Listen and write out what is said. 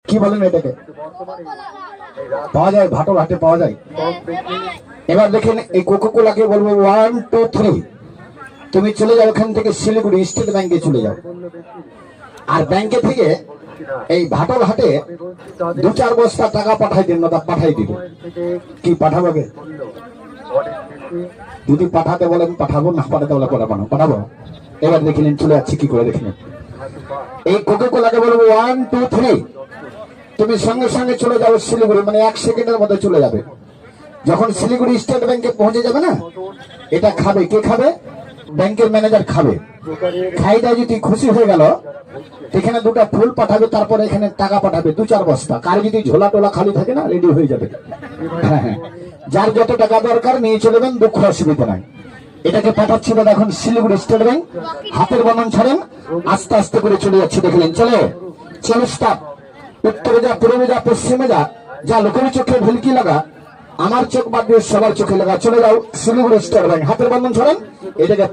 কি বলেন এটাকে? পাওয়া যায়, ভাটল হাটে পাওয়া যায়। এবার দেখেন এই কোকোকোলাকে বলবো 1 2 3, তুমি চলে যাও এখান থেকে শিলিগুড়ি স্টেট ব্যাংকে চলে যাও, আর ব্যাংকে থেকে এই ভাটল হাটে 2-4 বস্তা টাকা পাঠাই দিন, না পাঠাই দিবে। কি পাঠাবো? যদি পাঠাতে বলেন পাঠাবো, না পাঠাতে বলে পাঠাবো। এবার দেখিলেন চলে যাচ্ছে কি করে, দেখিলেন এই কোকোকোলাকে বলবো 1 2 3, তুমি সঙ্গে সঙ্গে চলে যাও শিলিগুড়ি, মানে 1 সেকেন্ডের মধ্যে চলে যাবে। যখন শিলিগুড়ি স্টেট ব্যাংকে পৌঁছে যাবে না, এটা খাবে। কে খাবে? ব্যাংকের ম্যানেজার খাবে। খাইটা যদি খুশি হয়ে গেল, এখানে 2টা ফুল পাঠাবে, তারপরে এখানে টাকা পাঠাবে 2-4 বস্তা। কার যদি ঝোলা টোলা খালি থাকে না, রেডি হয়ে যাবে। হ্যাঁ হ্যাঁ, যার যত টাকা দরকার নিয়ে চলবেন, দুঃখ অসুবিধা নাই। এটাকে পাঠাচ্ছি দাদা এখন শিলিগুড়ি স্টেট ব্যাংক। হাতের বন্ধন ছাড়েন, আস্তে আস্তে করে চলে যাচ্ছে, দেখলেন। চলে চলো স্টাফ, উত্তরে যা, পূর্বে যা, পশ্চিমে যা, যা লোকের চোখে ভুলকি লাগা, আমার চোখ বাদ দিয়ে সবার চোখে লাগা। চলে যাও শিলিগুড়ি স্টেট ব্যাংক। হাতের বন্ধন ছাড়েন, এটাকে